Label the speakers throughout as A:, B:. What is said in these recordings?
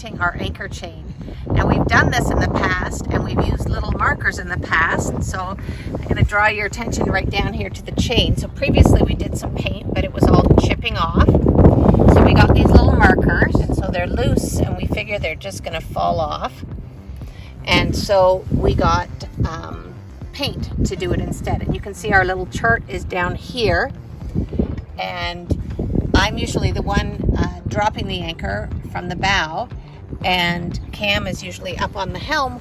A: painting our anchor chain. Now we've done this in the past and we've used little markers in the past, so I'm going to draw your attention right down here to the chain. So previously we did some paint, but it was all chipping off. So we got these little markers, and so they're loose and we figure they're just going to fall off. And so we got paint to do it instead. And you can see our little chart is down here, and I'm usually the one dropping the anchor from the bow, and Cam is usually up on the helm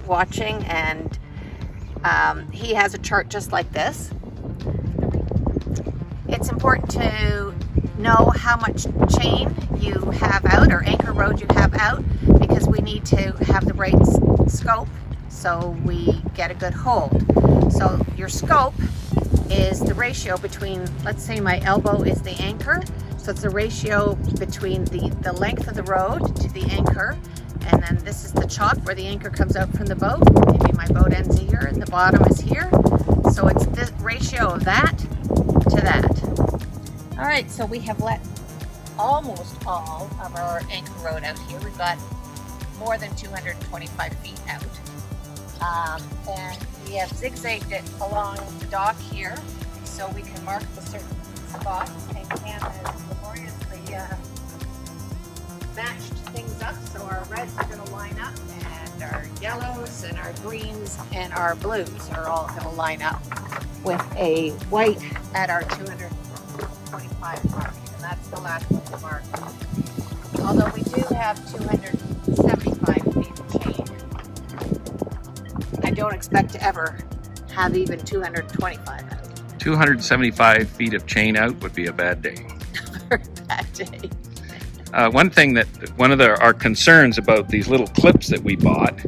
A: watching, and he has a chart just like this. It's important to know how much chain you have out, or anchor rode you have out, because we need to have the right scope so we get a good hold. So your scope is the ratio between, let's say my elbow is the anchor, so it's the ratio between the length of the rode to the anchor, and then this is the chock where the anchor comes out from the boat. Maybe my boat ends here and the bottom is here, so it's the ratio of that to that. All right, so we have let almost all of our anchor rode out here. We've got more than 225 feet out. And we have zigzagged it along the dock here so we can mark the certain spots, and Cam has laboriously matched things up, so our reds are going to line up, and our yellows and our greens and our blues are all going to line up with a white at our 225 mark, and that's the last one to mark. Although we do have 275 feet of chain, I don't expect to ever have even 225 out.
B: 275 feet of chain out would be a bad day.
A: Very bad day.
B: One thing that, our concerns about these little clips that we bought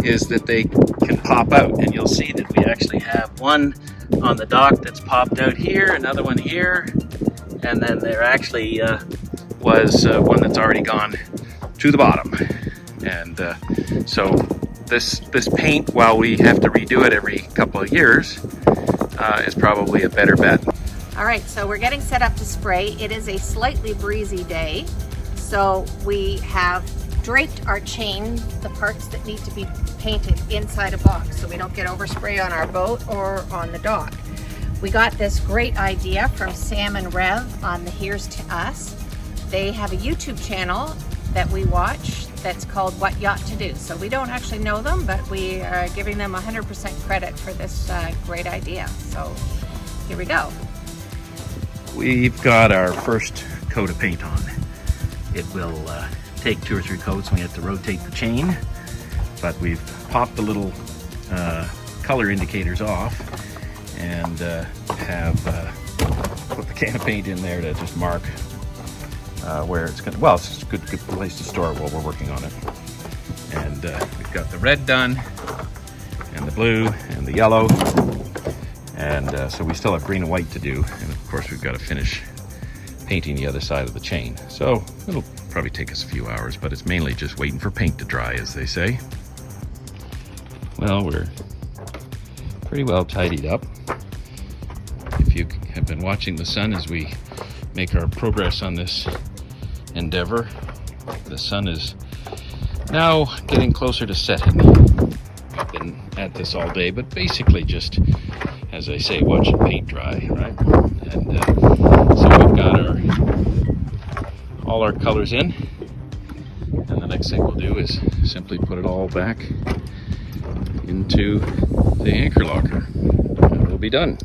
B: is that they can pop out, and you'll see that we actually have one on the dock that's popped out here, another one here, and then there actually was one that's already gone to the bottom. And so this paint, while we have to redo it every couple of years, is probably a better bet.
A: All right, so we're getting set up to spray. It is a slightly breezy day, so we have draped our chain, the parts that need to be painted, inside a box so we don't get overspray on our boat or on the dock. We got this great idea from Sam and Rev on the Here's to Us. They have a YouTube channel that we watch that's called What Yacht to Do. So we don't actually know them, but we are giving them 100% credit for this great idea. So here we go.
B: We've got our first coat of paint on. It will take 2 or 3 coats and we have to rotate the chain, but we've popped the little color indicators off and have put the can of paint in there to just mark where it's going to, well, it's just a good place to store it while we're working on it. And we've got the red done, and the blue, and the yellow, and so we still have green and white to do, and of course we've got to finish painting the other side of the chain. So it'll probably take us a few hours, but it's mainly just waiting for paint to dry, as they say. Well, we're pretty well tidied up. If you have been watching the sun as we make our progress on this endeavor, the sun is now getting closer to setting. We've been at this all day, but basically just, as I say, watching paint dry, right? And so we've got all our colors in, and the next thing we'll do is simply put it all back into the anchor locker, and we'll be done.